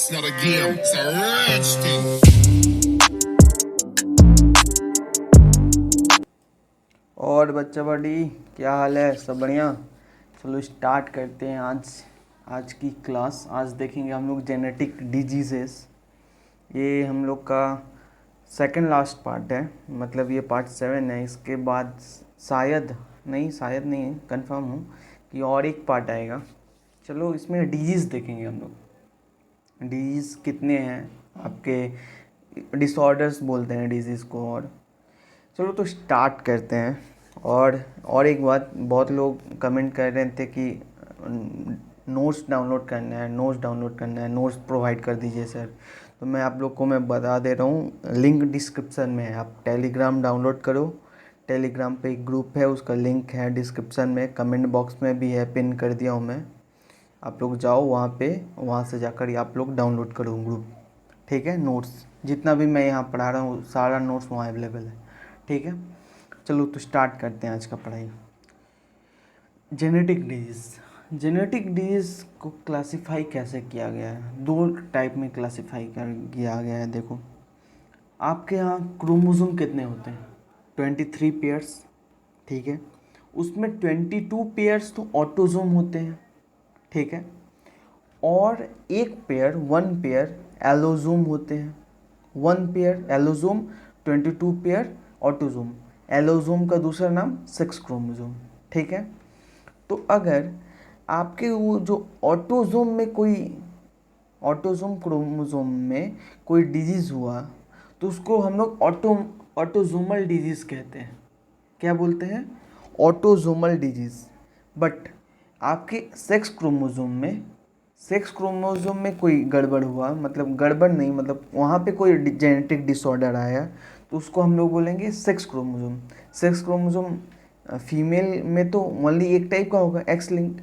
It's not a game, it's a rich thing. और बच्चा बड़ी क्या हाल है? सब बढ़िया। चलो स्टार्ट करते हैं आज की क्लास। आज देखेंगे हम लोग जेनेटिक डिजीजेस। ये हम लोग का सेकंड लास्ट पार्ट है, मतलब ये पार्ट 7 है। इसके बाद शायद नहीं कंफर्म हूँ कि और एक पार्ट आएगा। चलो इसमें डिजीज़ देखेंगे हम लोग। डिजीज़ कितने हैं आपके, डिसऑर्डर्स बोलते हैं डिजीज़ को। और चलो तो स्टार्ट करते हैं। और एक बात, बहुत लोग कमेंट कर रहे थे कि नोट्स डाउनलोड करना है, नोट्स प्रोवाइड कर दीजिए सर। तो मैं आप लोग को मैं बता दे रहा हूँ, लिंक डिस्क्रिप्शन में है। आप टेलीग्राम डाउनलोड करो। टेलीग्राम पे एक ग्रुप है, उसका लिंक है डिस्क्रिप्शन में, कमेंट बॉक्स में भी है, पिन कर दिया हूँ मैं। आप लोग जाओ वहाँ पे, वहाँ से जाकर आप लोग डाउनलोड करो ग्रुप, ठीक है। नोट्स जितना भी मैं यहाँ पढ़ा रहा हूँ सारा नोट्स वहाँ अवेलेबल है, ठीक है। चलो तो स्टार्ट करते हैं आज का पढ़ाई। जेनेटिक डिजीज़ को क्लासिफाई कैसे किया गया है? दो टाइप में क्लासिफाई किया गया है। देखो, आपके यहाँ क्रोमोसोम कितने होते हैं? 23 पेयर्स, ठीक है। उसमें 22 पेयर्स तो ऑटोसोम होते हैं, ठीक है। और वन पेयर एलोसोम होते हैं। One pair allosome, 22 pair autosome. Allosome का दूसरा नाम सेक्स क्रोमोसोम, ठीक है। तो अगर आपके वो जो ऑटोसोम क्रोमोसोम में कोई डिजीज़ हुआ तो उसको हम लोग ऑटोसोमल डिजीज़ कहते हैं। क्या बोलते हैं? Autosomal disease. बट आपके सेक्स क्रोमोसोम में कोई गड़बड़ हुआ, मतलब गड़बड़ नहीं, मतलब वहाँ पे कोई जेनेटिक डिसऑर्डर आया तो उसको हम लोग बोलेंगे sex chromosome. Sex chromosome female में तो ओनली एक टाइप का होगा, एक्स लिंक्ड,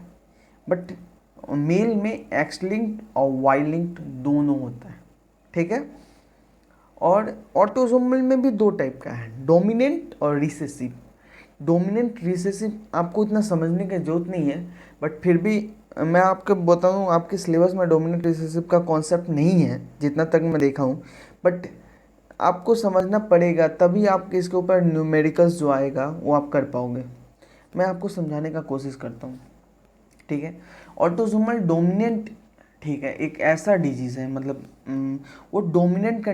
बट मेल में एक्स लिंक्ड और वाई लिंक्ड दोनों होता है, ठीक है। और ऑटोसोमल में भी दो टाइप का है, डोमिनेंट और रिसेसिव। डोमिनेंट रिसेसिव आपको इतना समझने की जरूरत नहीं है, बट फिर भी मैं आपको बताऊँ, आपके सिलेबस में डोमिनेंट रिसेसिव का कॉन्सेप्ट नहीं है जितना तक मैं देखा हूँ, बट आपको समझना पड़ेगा, तभी आपके इसके ऊपर न्यूमेरिकल्स जो आएगा वो आप कर पाओगे। मैं आपको समझाने का कोशिश करता हूँ, ठीक है। ऑटोसोमल डोमिनेंट, ठीक है, एक ऐसा डिजीज़ है, मतलब वो डोमिनेंट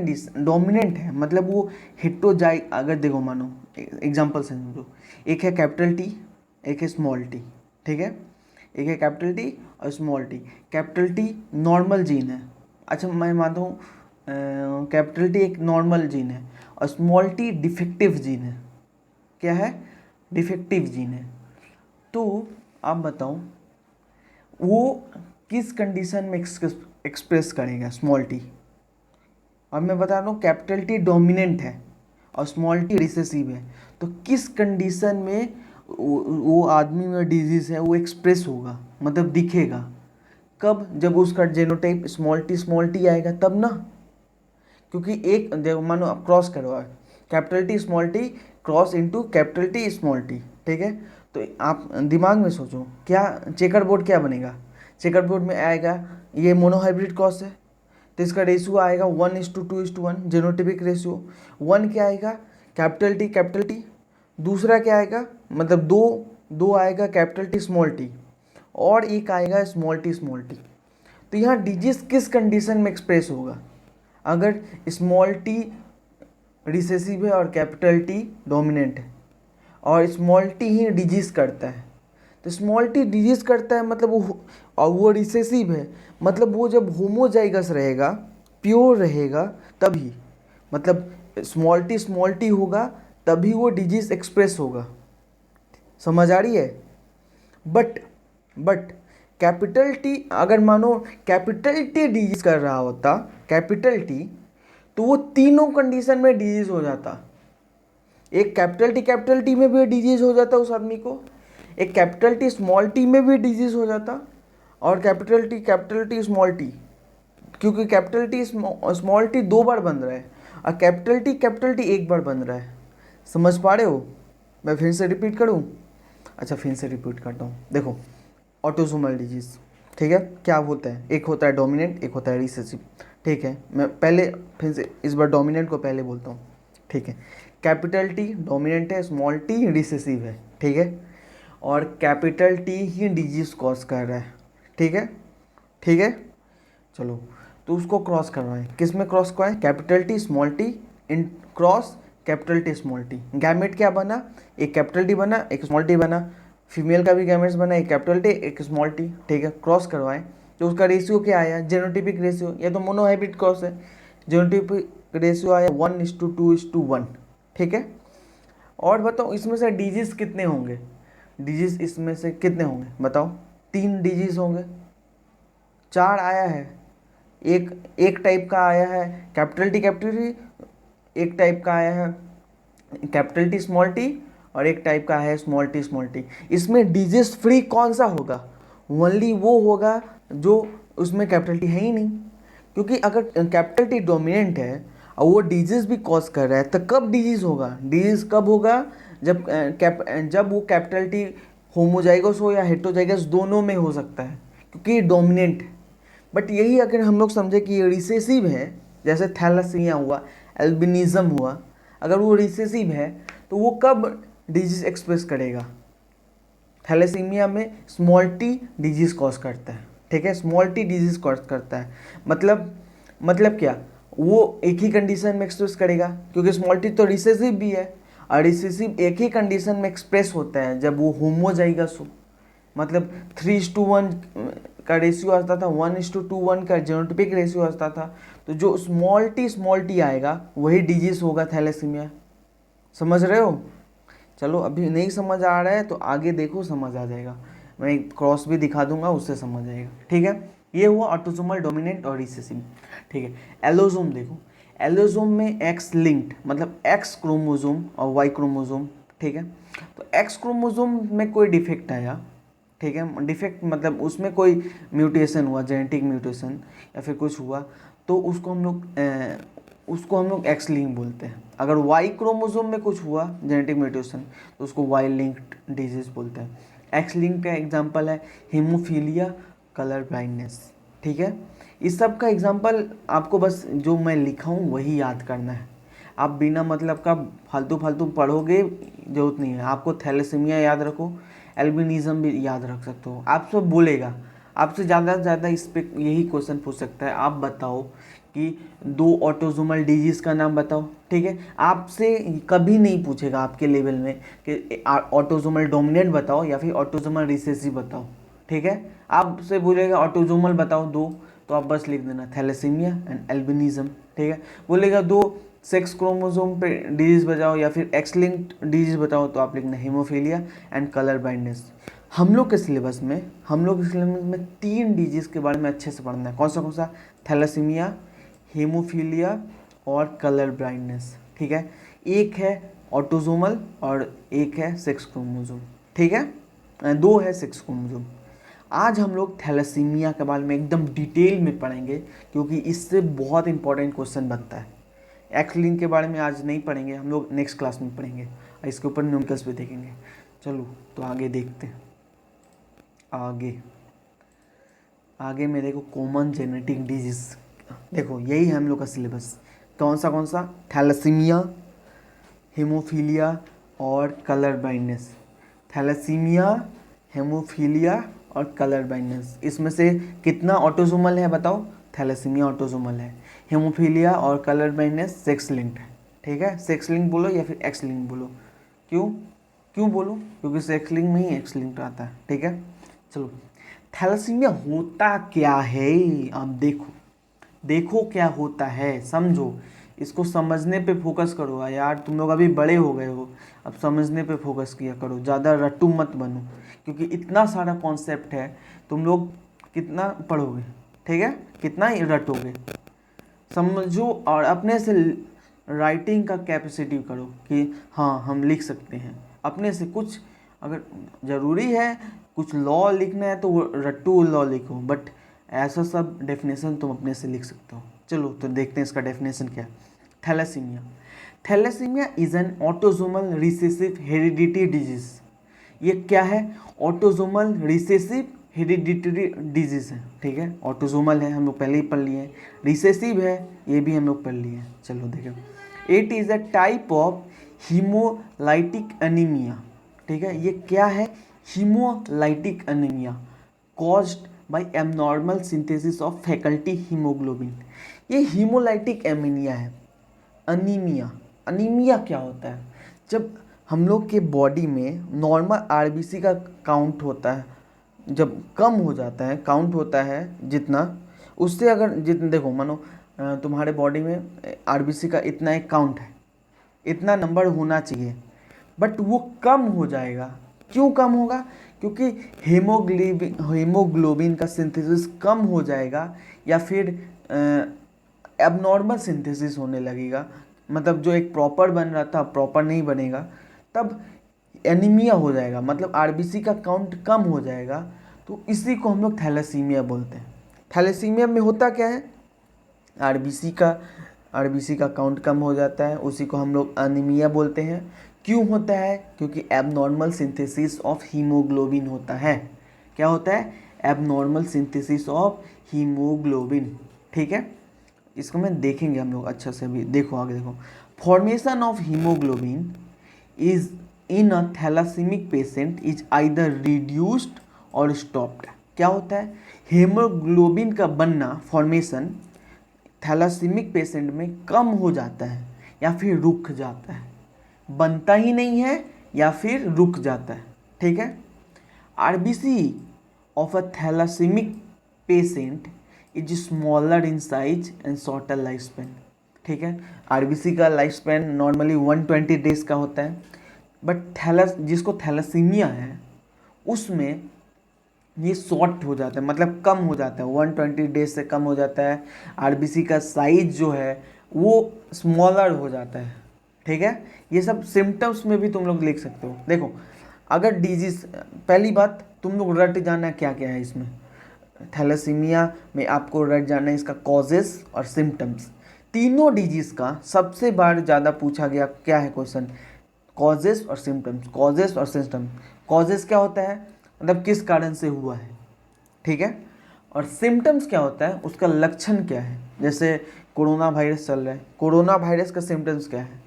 है, मतलब वो हिटोजाई, अगर देखो मानो एग्जांपल से समझो, एक है कैपिटल टी, एक है स्मॉल टी, ठीक है। एक है कैपिटल टी और small T. Capital T normal gene है, अच्छा मैं मानता हूँ कैपिटल टी एक नॉर्मल जीन है और स्मॉल टी डिफेक्टिव जीन है। क्या है? डिफेक्टिव जीन है। तो आप बताओ वो किस कंडीशन में एक्सप्रेस करेगा स्मॉल टी? और मैं बता रहा हूँ कैपिटल टी डोमिनेंट है और स्मॉल टी रिसेसिव है, तो किस कंडीशन में वो आदमी में डिजीज़ है वो एक्सप्रेस होगा, मतलब दिखेगा कब? जब उसका जेनोटाइप स्मॉल टी आएगा तब ना। क्योंकि एक देखो, मानो आप क्रॉस करवा capital T small T cross into capital T small T, ठीक है। तो आप दिमाग में सोचो, क्या चेकर बोर्ड क्या बनेगा? चेकर बोर्ड में आएगा ये मोनोहाइब्रिड क्रॉस है, तो इसका रेशियो आएगा 1:2:1, जेनोटिपिक रेशियो। वन क्या आएगा? Capital T. दूसरा क्या आएगा? मतलब दो आएगा कैपिटल टी स्मॉल टी, और एक आएगा स्मॉल टी। तो यहाँ डिजीज किस कंडीशन में एक्सप्रेस होगा? अगर स्मॉल टी रिसेसिव है और कैपिटल टी डोमिनेंट है और स्मॉल टी ही डिजीज करता है, तो स्मॉल टी डिजीज करता है मतलब वो रिसेसिव है, मतलब वो जब होमोजाइगस रहेगा, प्योर रहेगा, तभी, मतलब स्मॉल टी होगा तभी वो डिजीज एक्सप्रेस होगा। समझ आ रही है? बट कैपिटल टी, अगर मानो कैपिटल टी डिजीज कर रहा होता, कैपिटल टी, तो वो तीनों कंडीशन में डिजीज हो जाता। एक कैपिटल टी में भी डिजीज हो जाता उस आदमी को, एक कैपिटल टी स्मॉल टी में भी डिजीज हो जाता, और कैपिटल टी स्मॉल टी, क्योंकि कैपिटल टी स्मॉल टी 2 बार बन रहा है और कैपिटल टी 1 बार बन रहा है। समझ पा रहे हो? मैं फिर से रिपीट करूँ? अच्छा फिर से रिपीट करता हूँ। देखो, ऑटोसोमल डिजीज़, ठीक है, क्या होता है, एक होता है डोमिनेंट, एक होता है रिसेसिव। ठीक है, मैं पहले फिर से इस बार डोमिनेंट को पहले बोलता हूँ। ठीक है, कैपिटल टी डोमिनेंट है, स्मॉल टी रिसेसिव है। ठीक है, और कैपिटल टी ही डिजीज कॉज कर रहा है। ठीक है, ठीक है, चलो तो उसको क्रॉस करवाएं, किस में क्रॉस करवाएं, capital T small T in cross capital T small T. Gamete क्या बना, एक कैपिटल टी बना, एक स्मॉल टी बना। फीमेल का भी गैमेट्स बना, एक कैपिटल टी एक स्मॉल टी। ठीक है, क्रॉस करवाएं तो उसका रेशियो क्या आया, जेनोटिपिक रेशियो, या तो मोनोहाइब्रिड क्रॉस है। जेनोटिपिक रेशियो आया 1:2:1। ठीक है, और बताओ इसमें से डिजीज कितने होंगे, डिजीज इसमें से कितने होंगे बताओ, 3 डिजीज होंगे, 4 आया है। एक एक टाइप का आया है कैपिटल टी, एक टाइप का आया है कैपिटल टी स्मॉल टी, और एक टाइप का है स्मॉल टी। इसमें डिजीज फ्री कौन सा होगा, ओनली वो होगा जो उसमें कैपिटल टी है ही नहीं। क्योंकि अगर कैपिटल टी डोमिनेंट है और वो डिजीज भी कॉज कर रहा है तो कब डिजीज होगा, डिजीज कब होगा, जब वो कैपिटल टी होमोजाइगस हो या हेटेरोजाइगस, दोनों में हो सकता है क्योंकि ये डोमिनेंट है। बट यही अगर हम लोग समझे कि ये रिसेसिव है, जैसे थैलासीमिया हुआ, एल्बिनिज्म हुआ, अगर वो रिसेसिव है तो वो कब डिजीज एक्सप्रेस करेगा, थैलेसीमिया में स्मॉल टी डिजीज कॉज करता है। ठीक है, स्मॉल टी डिजीज कॉज करता है, मतलब क्या, वो एक ही कंडीशन में एक्सप्रेस करेगा क्योंकि स्मॉल टी तो रिसेसिव भी है, और रिसेसिव एक ही कंडीशन में एक्सप्रेस होता है जब वो होमोजाइगस हो, मतलब 3:1 का रेशियो आता था, 1:2:1 का जेनोटिपिक रेशियो आता था। तो जो स्मॉल टी आएगा वही डिजीज होगा थैलेसीमिया। समझ रहे हो, चलो अभी नहीं समझ आ रहा है तो आगे देखो समझ आ जाएगा, मैं क्रॉस भी दिखा दूंगा उससे समझ आएगा। ठीक है, ये हुआ ऑटोसोमल डोमिनेंट और रिसेसिव। ठीक है, एलोसोम देखो, एलोसोम में एक्स लिंक्ड मतलब एक्स क्रोमोसोम और वाई क्रोमोसोम। ठीक है, तो एक्स क्रोमोसोम में कोई डिफेक्ट आया, ठीक है, डिफेक्ट मतलब उसमें कोई म्यूटेशन हुआ, जेनेटिक म्यूटेशन या फिर कुछ हुआ, तो उसको हम लोग एक्स लिंक बोलते हैं। अगर वाई क्रोमोसोम में कुछ हुआ जेनेटिक म्यूटेशन तो उसको वाई लिंक्ड डिजीज बोलते हैं। एक्स लिंक का एग्जांपल है हीमोफीलिया, कलर ब्लाइंडनेस। ठीक है, इस सब का एग्जांपल आपको बस जो मैं लिखा हूँ वही याद करना है, आप बिना मतलब का फालतू फालतू पढ़ोगे जरूरत नहीं है। आपको थैलेसीमिया याद रखो, एल्बिनिज्म भी याद रख सकते हो। आपसे बोलेगा, आपसे ज़्यादा से ज़्यादा इस पे यही क्वेश्चन पूछ सकता है, आप बताओ कि 2 ऑटोसोमल डिजीज का नाम बताओ। ठीक है, आपसे कभी नहीं पूछेगा आपके लेवल में कि ऑटोसोमल डोमिनेंट बताओ या फिर ऑटोसोमल रिसेसिव बताओ। ठीक है, आपसे बोलेगा ऑटोसोमल बताओ 2, तो आप बस लिख देना थैलेसीमिया एंड एल्बिनिज्म। ठीक है, बोलेगा 2 सेक्स क्रोमोसोम पे डिजीज बताओ या फिर एक्स लिंक्ड डिजीज बताओ, तो आप लिखना हीमोफीलिया एंड कलर ब्लाइंडनेस। हम लोग के सिलेबस में 3 डिजीज के बारे में अच्छे से पढ़ना है। कौन सा, थैलेसीमिया, हीमोफीलिया और कलर ब्लाइंडनेस। ठीक है, एक है ऑटोसोमल और एक है सेक्स क्रोमोसोम। ठीक है, 2 है सेक्स क्रोमोसोम। आज हम लोग थैलेसीमिया के बारे में एकदम डिटेल में पढ़ेंगे क्योंकि इससे बहुत इंपॉर्टेंट क्वेश्चन बनता है। एक्स लिंक के बारे में आज नहीं पढ़ेंगे, हम लोग नेक्स्ट क्लास में पढ़ेंगे और इसके ऊपर न्यूमेरिकल्स भी देखेंगे। चलो तो आगे देखते हैं। आगे में देखो कॉमन जेनेटिक डिजीज, देखो यही है हम लोग का सिलेबस। कौन सा, थैलेसीमिया, हीमोफीलिया और कलर ब्लाइंडनेस। थैलेसीमिया, हीमोफीलिया और कलर ब्लाइंडनेस, इसमें से कितना ऑटोसोमल है बताओ, थैलेसीमिया ऑटोसोमल है, हीमोफीलिया और कलर ब्लाइंडनेस सेक्स लिंक्ड है। ठीक है, सेक्स लिंक बोलो या फिर एक्स लिंक बोलो। क्यों बोलो, क्योंकि सेक्स लिंक में ही एक्स लिंक आता है। ठीक है, चलो थैलेसीमिया होता क्या है, आप देखो क्या होता है, समझो, इसको समझने पे फोकस करो यार। तुम लोग अभी बड़े हो गए हो, अब समझने पे फोकस किया करो, ज़्यादा रट्टू मत बनो क्योंकि इतना सारा कॉन्सेप्ट है, तुम लोग कितना पढ़ोगे, ठीक है, कितना ही रटोगे। समझो और अपने से राइटिंग का कैपेसिटी करो कि हाँ हम लिख सकते हैं अपने से। कुछ अगर ज़रूरी है कुछ लॉ लिखना है तो वो रट्टू लॉ लिखो, बट ऐसा सब डेफिनेशन तुम अपने से लिख सकते हो। चलो तो देखते हैं इसका डेफिनेशन क्या है। Thalassaemia is an autosomal recessive heredity disease. ये क्या है, ऑटोसोमल रिसेसिव हेरिडिटरी डिजीज़ है, ठीक है, ऑटोसोमल है, हम लोग पहले ही पढ़ लिए हैं, रिसेसिव है, ये भी हम लोग पढ़ लिए हैं। चलो देखो, it is a type of haemolytic anaemia, ठीक है, ये क्या है, haemolytic anaemia caused by abnormal synthesis of faculty haemoglobin. ये हीमोलाइटिक एनीमिया है। अनीमिया, अनीमिया क्या होता है, जब हम लोग के बॉडी में नॉर्मल आरबीसी का काउंट होता है, जब कम हो जाता है, काउंट होता है जितना, उससे अगर जितना देखो, मानो तुम्हारे बॉडी में आरबीसी का इतना एक काउंट है, इतना नंबर होना चाहिए, बट वो कम हो जाएगा। क्यों कम होगा, क्योंकि हीमोग्लोबिन का सिंथेसिस कम हो जाएगा, या फिर एबनॉर्मल सिंथेसिस होने लगेगा, मतलब जो एक प्रॉपर बन रहा था प्रॉपर नहीं बनेगा, तब एनीमिया हो जाएगा, मतलब आरबीसी का काउंट कम हो जाएगा। तो इसी को हम लोग थैलेसीमिया बोलते हैं। थैलेसीमिया में होता क्या है, आरबीसी का काउंट कम हो जाता है, उसी को हम लोग एनीमिया बोलते हैं। क्यों होता है, क्योंकि एबनॉर्मल सिंथेसिस ऑफ हीमोग्लोबिन होता है। क्या होता है, एबनॉर्मल सिंथेसिस ऑफ हीमोग्लोबिन, ठीक है। इसको मैं देखेंगे हम लोग अच्छा से, अभी देखो आगे देखो, formation of haemoglobin is in a thalassemic patient is either reduced और स्टॉप्ड। क्या होता है, हीमोग्लोबिन का बनना, फॉर्मेशन थैलासीमिक पेशेंट में कम हो जाता है या फिर रुक जाता है, बनता ही नहीं है या फिर रुक जाता है, ठीक है। RBC of a thalassemic patient is smaller in size and shorter life span, ठीक है। आरबीसी का लाइफ स्पैन नॉर्मली 120 डेज का होता है, बट जिसको थैलासीमिया है उसमें ये शॉर्ट हो जाता है, मतलब कम हो जाता है, 120 डेज से कम हो जाता है। आरबीसी का साइज जो है वो स्मॉलर हो जाता है, ठीक है। ये सब सिम्टम्स में भी तुम लोग लिख सकते हो। देखो, अगर डिजीज, पहली बात तुम लोग रट जाना क्या क्या है इसमें, थैलेसीमिया में आपको रट जाना है इसका कॉजेस और सिम्टम्स। तीनों डिजीज का सबसे बार ज़्यादा पूछा गया क्या है क्वेश्चन, कॉजेस और सिम्टम्स, कॉजेस और सिम्टम्स। कॉजेस क्या होता है, मतलब किस कारण से हुआ है, ठीक है। और सिम्टम्स क्या होता है, उसका लक्षण क्या है। जैसे कोरोना वायरस चल रहा है, कोरोना वायरस का सिम्टम्स क्या है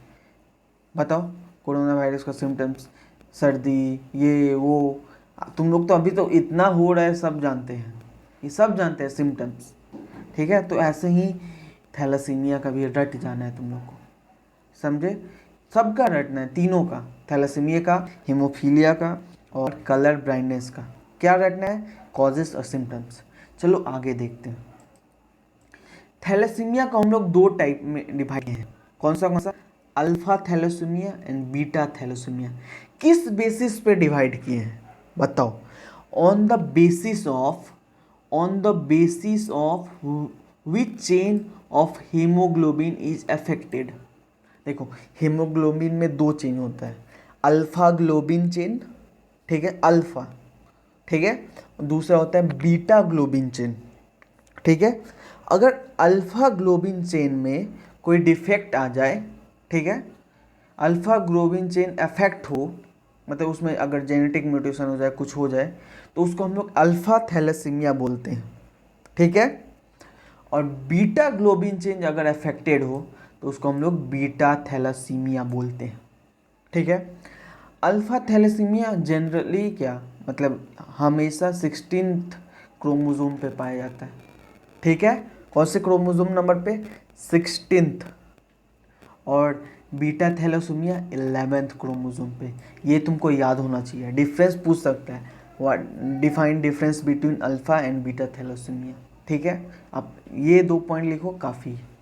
बताओ, कोरोना वायरस का सिम्टम्स सर्दी, ये वो, तुम लोग तो अभी तो इतना हो रहा है, सब जानते हैं, ये सब जानते हैं सिम्टम्स, ठीक है। तो ऐसे ही थैलेसीमिया का भी रट जाना है तुम लोग को, समझे, सबका रटना है, तीनों का, थैलेसीमिया का, हीमोफीलिया का और कलर ब्लाइंडनेस का। क्या रटना है, कॉजेस और सिम्टम्स। चलो आगे देखते हैं। थैलेसीमिया को हम लोग दो टाइप में डिवाइड हैं, कौन सा, alpha thalassaemia and beta thalassaemia. किस बेसिस पे डिवाइड किए हैं बताओ, on the basis of which chain of haemoglobin is affected. देखो, हीमोग्लोबिन में दो चेन होता है, अल्फा ग्लोबिन चेन, ठीक है, अल्फा, ठीक है, दूसरा होता है बीटा ग्लोबिन चेन, ठीक है। अगर अल्फा ग्लोबिन चेन में कोई डिफेक्ट आ जाए, ठीक है, अल्फा ग्लोबिन चेन अफेक्ट हो, मतलब उसमें अगर जेनेटिक म्यूटेशन हो जाए, कुछ हो जाए, तो उसको हम लोग अल्फा थैलेसीमिया बोलते हैं, ठीक है। और बीटा ग्लोबिन चेन अगर अफेक्टेड हो तो उसको हम लोग बीटा थैलेसीमिया बोलते हैं, ठीक है। अल्फा थैलेसीमिया जनरली क्या, मतलब हमेशा 16th क्रोमोसोम पे पाया जाता है, ठीक है। कौन से क्रोमोसोम नंबर पे, 16th। और बीटा थैलेसीमिया 11th क्रोमोसोम पे। ये तुमको याद होना चाहिए, डिफरेंस पूछ सकता है, what define difference between alpha and beta thalassaemia, ठीक है। आप ये 2 पॉइंट लिखो काफ़ी है,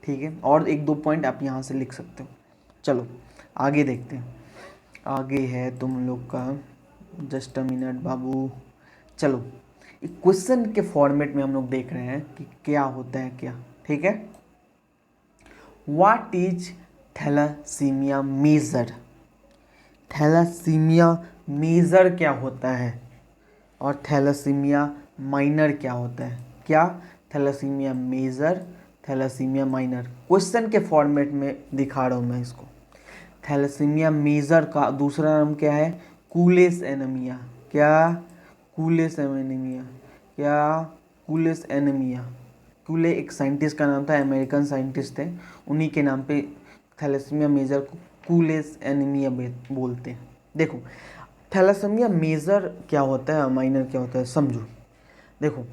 ठीक है, और 1-2 पॉइंट आप यहाँ से लिख सकते हो। चलो आगे देखते हैं, आगे है तुम लोग का, जस्ट अ मिनट बाबू। चलो एक क्वेश्चन के फॉर्मेट में हम लोग देख रहे हैं कि क्या होता है क्या, ठीक है। What is thalassaemia major, thalassaemia major क्या होता है, और थैलेसीमिया माइनर क्या होता है, क्या, thalassaemia major, thalassaemia minor. Question के फॉर्मेट में दिखा रहा हूँ मैं इसको। थैलेसीमिया मेजर का दूसरा नाम क्या है, कूलेस एनीमिया, क्या, कूलेस एनीमिया, क्या कूलेस एनीमिया, कूले एक साइंटिस्ट का नाम था, अमेरिकन साइंटिस्ट थे, उन्हीं के नाम पे थैलेसीमिया मेजर को कूलेस एनीमिया बोलते हैं। देखो थैलेसीमिया मेजर क्या होता है, माइनर क्या होता है, समझो। देखो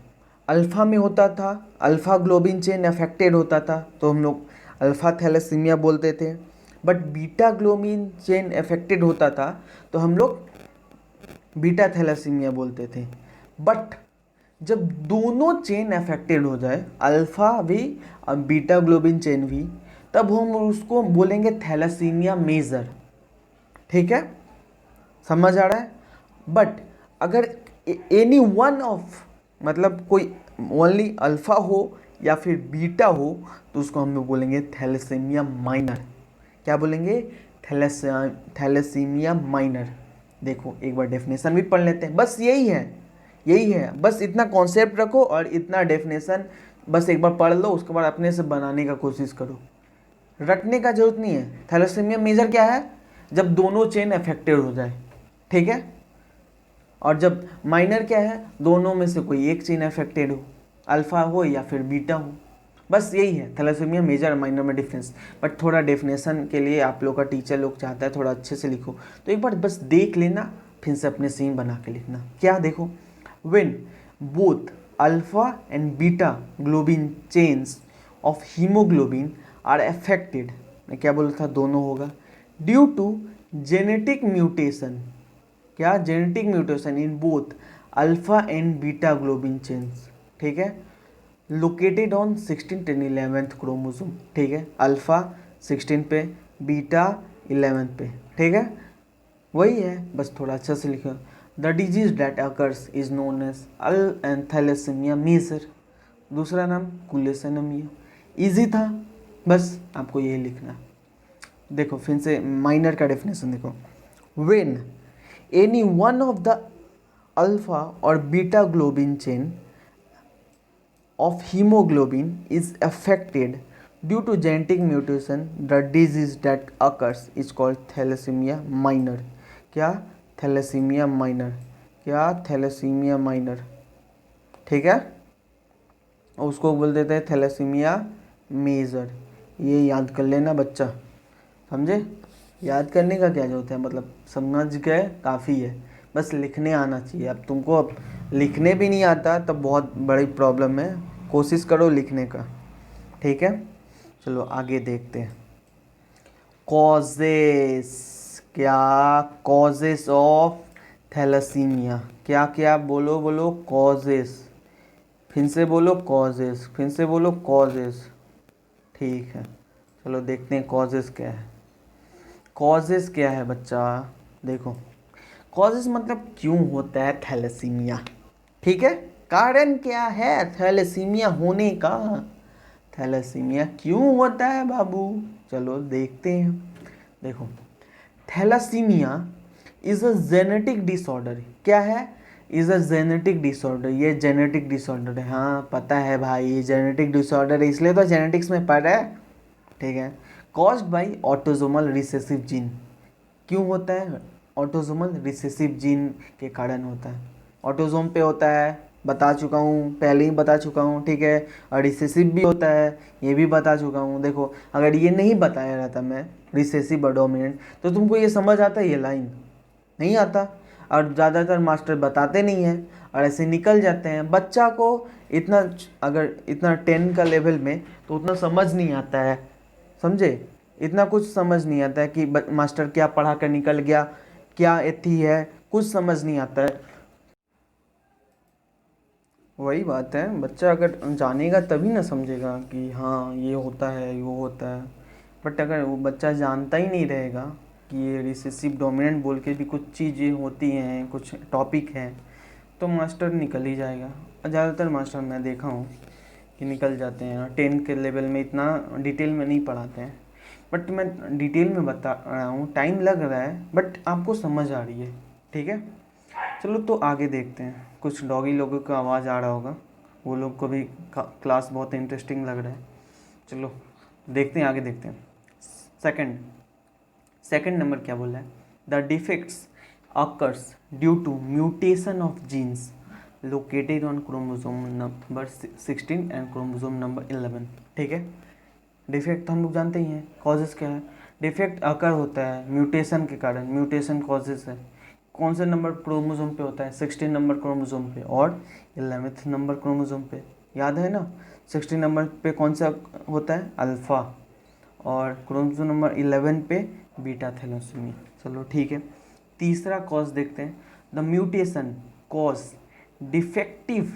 अल्फ़ा में होता था, अल्फ़ा ग्लोबिन चेन अफेक्टेड होता था तो हम लोग अल्फ़ा थैलेसीमिया बोलते थे, but beta globin chain affected होता था तो हम लोग बीटा थैलेसीमिया बोलते थे। बट जब दोनों चेन अफेक्टेड हो जाए, अल्फ़ा भी और बीटा ग्लोबिन चेन भी, तब हम उसको बोलेंगे थैलेसीमिया मेजर। ठीक है, समझ आ रहा है। बट अगर एनी वन ऑफ, मतलब कोई ओनली अल्फ़ा हो या फिर बीटा हो, तो उसको हम लोग बोलेंगे थैलेसीमिया माइनर। क्या बोलेंगे, थैलेसीमिया माइनर। देखो एक बार डेफिनेशन भी पढ़ लेते हैं, बस यही है, बस इतना कॉन्सेप्ट रखो और इतना डेफिनेशन बस एक बार पढ़ लो, उसके बाद अपने से बनाने का कोशिश करो, रटने का जरूरत नहीं है। थैलेसीमिया मेजर क्या है, जब दोनों चेन अफेक्टेड हो जाए, ठीक है। और जब माइनर क्या है, दोनों में से कोई एक चेन अफेक्टेड हो, अल्फा हो या फिर बीटा हो। बस यही है थैलेसीमिया मेजर और माइनर में डिफरेंस। बट थोड़ा डेफिनेशन के लिए आप लोग का टीचर लोग चाहता है थोड़ा अच्छे से लिखो, तो एक बार बस देख लेना, फिर से अपने सीन बना के लिखना। क्या देखो, when both alpha and beta globin chains of haemoglobin are affected, मैं क्या बोला था, दोनों होगा, ड्यू टू जेनेटिक म्यूटेशन, क्या genetic mutation in both alpha and beta globin chains, ठीक है, located on 16th and 11th chromosome, ठीक है, अल्फा 16 पे, बीटा 11 पे, ठीक है, वही है, बस थोड़ा अच्छा से लिखो। The disease that occurs is known as अल एंड थैलेसीमिया मेजर, दूसरा नाम कूलेस एनीमिया। इजी था, बस आपको यही लिखना। देखो फिर से माइनर का डेफिनेशन देखो, when any one of the alpha और beta globin chain of hemoglobin is affected due to genetic mutation, the disease that occurs is called thalassemia minor, क्या thalassemia minor, क्या thalassemia minor, ठीक है, और उसको बोल देते हैं थैलेसीमिया मेजर। ये याद कर लेना बच्चा, समझे, याद करने का क्या जरूरत है, मतलब समझ गए काफ़ी है, बस लिखने आना चाहिए। अब तुमको अब लिखने भी नहीं आता तब बहुत बड़ी प्रॉब्लम है, कोशिश करो लिखने का, ठीक है। चलो आगे देखते हैं। कॉजेस, क्या कॉजेस ऑफ थैलेसीमिया, क्या क्या बोलो बोलो, कॉजेस, फिर से बोलो कॉजेस, फिर से बोलो कॉजेस, ठीक है। चलो देखते हैं कॉजेस क्या है। कॉजेस क्या है बच्चा, देखो कॉजेस मतलब क्यों होता है थैलेसीमिया, ठीक है, कारण क्या है थैलेसीमिया होने का, थैलेसीमिया क्यों होता है बाबू, चलो देखते हैं। देखो thalassaemia is a genetic disorder, क्या है, इज अ जेनेटिक डिसऑर्डर, ये जेनेटिक डिसऑर्डर है, हाँ पता है भाई ये जेनेटिक डिसऑर्डर है, इसलिए तो जेनेटिक्स में पढ़ है, ठीक है। Caused by autosomal recessive gene, क्यों होता है, ऑटोजोमल रिसेसिव जीन के कारण होता है, ऑटोजोम पे होता है, बता चुका हूँ, पहले ही बता चुका हूँ, ठीक है, और रिसेसिव भी होता है, ये भी बता चुका हूँ। देखो अगर ये नहीं बताया रहता मैं, रिसेसिव और डोमिनेंट, तो तुमको ये समझ आता, ये लाइन नहीं आता, और ज़्यादातर मास्टर बताते नहीं हैं और ऐसे निकल जाते हैं। बच्चा को इतना, अगर इतना 10 का लेवल में तो उतना समझ नहीं आता है, समझे, इतना कुछ समझ नहीं आता है कि मास्टर क्या पढ़ा कर निकल गया, क्या एथी है, कुछ समझ नहीं आता है। वही बात है, बच्चा अगर जानेगा तभी ना समझेगा कि हाँ ये होता है वो होता है। बट अगर वो बच्चा जानता ही नहीं रहेगा कि ये रिसेसिव डोमिनेंट बोल के भी कुछ चीज़ें होती हैं, कुछ टॉपिक हैं, तो मास्टर निकल ही जाएगा। और ज़्यादातर मास्टर मैं देखा हूँ कि निकल जाते हैं, 10 के लेवल में इतना डिटेल में नहीं पढ़ाते हैं। बट मैं डिटेल में बता रहा हूँ, टाइम लग रहा है बट आपको समझ आ रही है, ठीक है। चलो तो आगे देखते हैं, कुछ डॉगी लोगों का आवाज़ आ रहा होगा, वो लोग को भी क्लास बहुत इंटरेस्टिंग लग रहा है। चलो देखते हैं, आगे देखते हैं। सेकंड नंबर क्या बोला है, the defects occurs due to mutation of genes located on chromosome number 16 and chromosome number 11. ठीक है, डिफेक्ट हम लोग जानते ही हैं, कॉजेस क्या है, डिफेक्ट अकर होता है म्यूटेशन के कारण, म्यूटेशन कॉजेस है, कौन से नंबर क्रोमोसोम पे होता है, 16 नंबर क्रोमोसोम पे और 11th नंबर क्रोमोसोम पे, याद है ना, 16 नंबर पे कौन सा होता है, अल्फ़ा, और क्रोमोसोम नंबर 11 पे बीटा थैलेसीमिया। चलो ठीक है, तीसरा कॉज देखते हैं, the mutation cause defective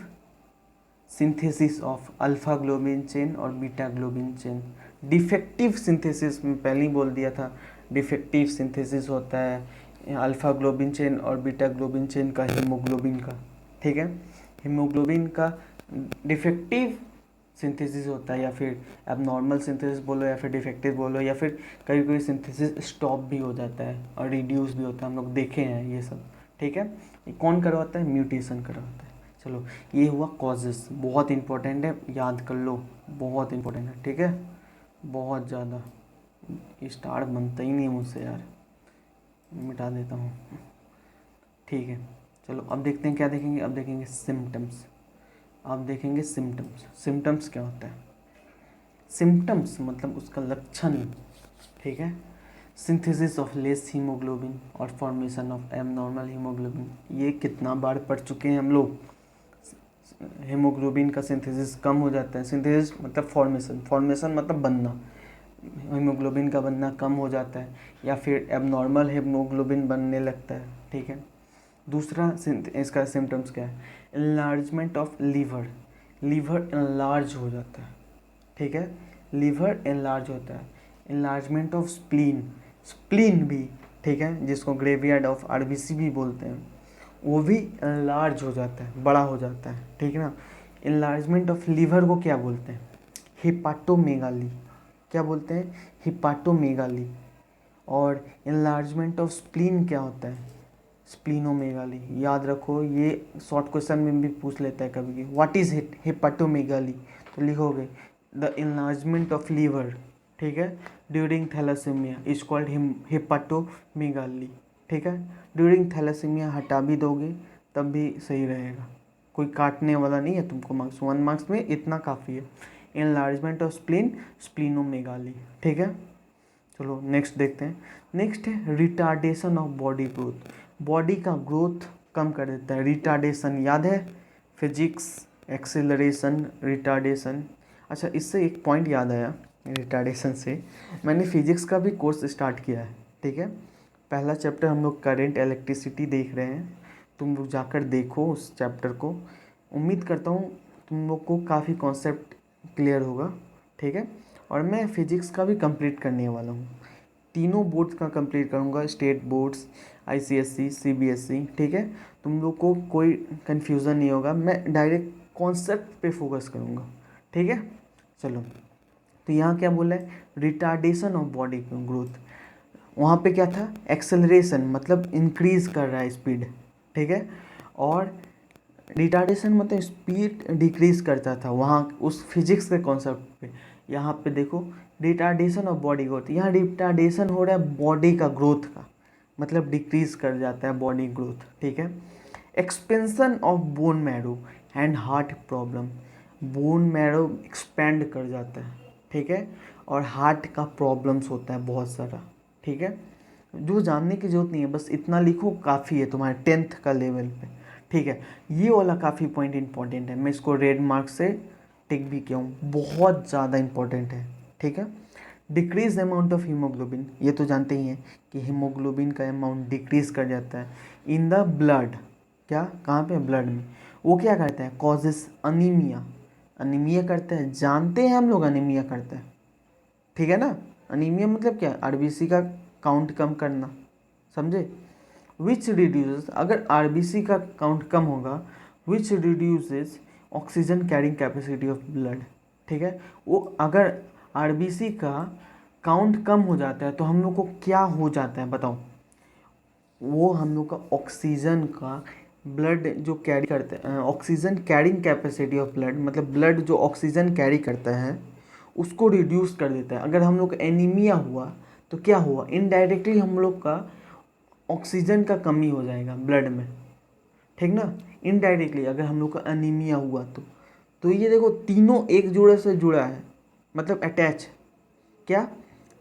synthesis of alpha globin chain और beta globin chain. Defective synthesis में पहले ही बोल दिया था, डिफेक्टिव सिंथेसिस होता है अल्फा ग्लोबिन चेन और बीटा ग्लोबिन चेन का, हीमोग्लोबिन का, ठीक है, हीमोग्लोबिन का डिफेक्टिव सिंथेसिस होता है, या फिर एबनॉर्मल सिंथेसिस बोलो, या फिर डिफेक्टिव बोलो, या फिर कभी कभी सिंथेसिस स्टॉप भी हो जाता है और रिड्यूस भी होता है, हम लोग देखे हैं ये सब, ठीक है। ये कौन करवाता है, म्यूटेशन करवाता है। चलो ये हुआ कॉजेस, बहुत इंपॉर्टेंट है, याद कर लो, बहुत इंपॉर्टेंट है, ठीक है, बहुत ज़्यादा। स्टार बनता ही नहीं है मुझसे यार, मिटा देता हूँ, ठीक है। चलो अब देखते हैं क्या देखेंगे, अब देखेंगे सिम्टम्स, अब देखेंगे सिम्टम्स। सिम्टम्स क्या होता है, सिम्टम्स मतलब उसका लक्षण, ठीक है, सिंथेसिस ऑफ लेस हीमोग्लोबिन और फॉर्मेशन ऑफ एबनॉर्मल हीमोग्लोबिन, ये कितना बार पढ़ चुके हैं हम लोग। हीमोग्लोबिन का सिंथेसिस कम हो जाता है, सिंथेसिस मतलब फॉर्मेशन, फॉर्मेशन मतलब बनना, हीमोग्लोबिन का बनना कम हो जाता है, या फिर एबनॉर्मल हीमोग्लोबिन बनने लगता है, ठीक है। दूसरा इसका सिम्टम्स क्या है, enlargement of liver, liver enlarge हो जाता है, ठीक है, लीवर इनलार्ज होता है। इनलार्जमेंट ऑफ स्प्लीन, स्प्लीन भी, ठीक है, जिसको ग्रेवयार्ड ऑफ आरबीसी भी बोलते हैं, वो भी इनलार्ज हो जाता है, बड़ा हो जाता है, ठीक है ना। इनलार्जमेंट ऑफ लीवर को क्या बोलते हैं, हिपाटोमेगाली, क्या बोलते हैं, हिपाटोमेगाली। और इनलार्जमेंट ऑफ स्प्लीन क्या होता है, स्प्लीनोमेगाली। याद रखो, ये शॉर्ट क्वेश्चन में भी पूछ लेता है कभी, व्हाट इज हिपाटोमेगाली, तो लिखोगे द इनलार्जमेंट ऑफ लीवर, ठीक है, ड्यूरिंग थैलेसीमिया इज कॉल्ड हिपाटोमेगाली, ठीक है। ड्यूरिंग थैलेसीमिया हटा भी दोगे तब भी सही रहेगा, कोई काटने वाला नहीं है तुमको, मार्क्स 1 मार्क्स में इतना काफ़ी है। इनलार्जमेंट ऑफ स्प्लीन, स्प्लीनोमेगाली, ठीक है। चलो नेक्स्ट देखते हैं, नेक्स्ट है retardation of body growth, body का ग्रोथ कम कर देता है, रिटार्डेशन याद है, फिजिक्स, एक्सेलरेशन, रिटार्डेशन। अच्छा इससे एक पॉइंट याद आया, रिटार्डेशन से, मैंने फिजिक्स का भी कोर्स स्टार्ट किया है, ठीक है। पहला चैप्टर हम लोग करंट इलेक्ट्रिसिटी देख रहे हैं, तुम लोग जाकर देखो उस चैप्टर को, उम्मीद करता हूँ तुम लोग को काफ़ी कॉन्सेप्ट क्लियर होगा, ठीक है। और मैं फिजिक्स का भी कंप्लीट करने वाला हूँ, तीनों बोर्ड्स का कंप्लीट करूँगा, स्टेट बोर्ड्स, आईसीएसई, सीबीएसई, ठीक है। तुम लोग को कोई कन्फ्यूज़न नहीं होगा, मैं डायरेक्ट कॉन्सेप्ट पे फोकस करूँगा, ठीक है। चलो तो यहाँ क्या बोला है, रिटार्डेशन ऑफ बॉडी ग्रोथ, वहाँ पे क्या था, एक्सेलरेशन मतलब इंक्रीज़ कर रहा है स्पीड, ठीक है, और रिटार्डेशन मतलब स्पीड डिक्रीज़ करता था वहाँ उस फिजिक्स के कॉन्सेप्ट पे। यहाँ पे देखो रिटार्डेशन ऑफ बॉडी ग्रोथ, यहाँ रिटार्डेशन हो रहा है बॉडी का ग्रोथ का, मतलब डिक्रीज़ कर जाता है बॉडी ग्रोथ, ठीक है। Expansion of bone marrow and heart problem, bone marrow expand कर जाता है, ठीक है, और हार्ट का प्रॉब्लम्स होता है बहुत सारा, ठीक है। जो जानने की ज़रूरत नहीं है, बस इतना लिखो काफ़ी है तुम्हारे 10th का लेवल पे, ठीक है। ये वाला काफ़ी पॉइंट इंपॉर्टेंट है, मैं इसको रेड मार्क से टिक भी किया हूँ, बहुत ज़्यादा इंपॉर्टेंट है, ठीक है। डिक्रीज अमाउंट ऑफ हीमोग्लोबिन, ये तो जानते ही हैं कि हीमोग्लोबिन का अमाउंट डिक्रीज कर जाता है इन द ब्लड, क्या कहाँ पे, ब्लड में। वो क्या करता है, कॉजेस अनीमिया, अनीमिया करता है, जानते हैं हम लोग अनीमिया करता है, ठीक है ना। अनीमिया मतलब क्या, आरबीसी का काउंट कम करना, समझे। विच रिड्यूसेस, अगर आरबीसी का काउंट कम होगा, which reduces oxygen carrying capacity of blood, ठीक है। वो अगर आरबीसी का काउंट कम हो जाता है तो हम लोग को क्या हो जाता है बताओ, वो हम लोग का ऑक्सीजन का ब्लड जो कैरी करते हैं, oxygen carrying capacity of blood मतलब ब्लड जो ऑक्सीजन कैरी करता है उसको रिड्यूस कर देता है। अगर हम लोग एनीमिया हुआ तो क्या हुआ, इनडायरेक्टली हम लोग का ऑक्सीजन का कमी हो जाएगा ब्लड में, ठीक ना। इनडायरेक्टली अगर हम लोग का अनीमिया हुआ तो ये देखो तीनों एक जोड़े से जुड़ा है, मतलब अटैच। क्या,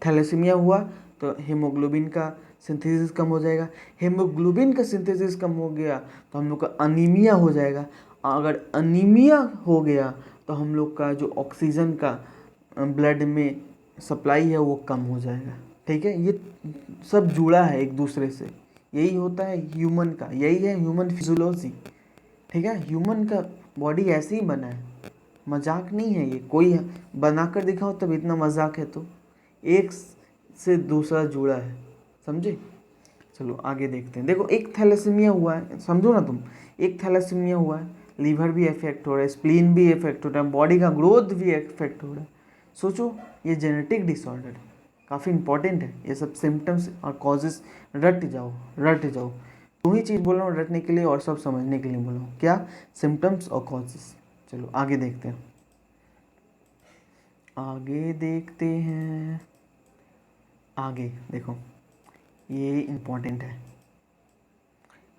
थैलेसीमिया हुआ तो हीमोग्लोबिन का सिंथेसिस कम हो जाएगा, हीमोग्लोबिन का सिंथेसिस कम हो गया तो हम लोग का अनीमिया हो जाएगा, अगर अनीमिया हो गया तो हम लोग का जो ऑक्सीजन का ब्लड में सप्लाई है वो कम हो जाएगा, ठीक है। ये सब जुड़ा है एक दूसरे से, यही होता है ह्यूमन का, यही है ह्यूमन फिजियोलॉजी, ठीक है। ह्यूमन का बॉडी ऐसे ही बना है, मजाक नहीं है ये, कोई बनाकर दिखाओ तब इतना मजाक है, तो एक से दूसरा जुड़ा है, समझे। चलो आगे देखते हैं। देखो एक थैलेसीमिया हुआ है, समझो ना तुम, एक थैलेसीमिया हुआ है, लीवर भी इफेक्ट हो रहा है, स्प्लीन भी इफेक्ट हो रहा है, बॉडी का ग्रोथ भी इफेक्ट हो रहा है। सोचो ये जेनेटिक डिसऑर्डर है, काफ़ी इंपॉर्टेंट है ये सब सिम्टम्स और कॉजेस। रट जाओ रट जाओ, दो ही चीज़ बोल रहा हूँ रटने के लिए और सब समझने के लिए बोल रहा हूँ, क्या, सिम्टम्स और कॉजेस। चलो आगे देखते हैं, आगे देखते हैं। आगे देखो, ये इम्पोर्टेंट है,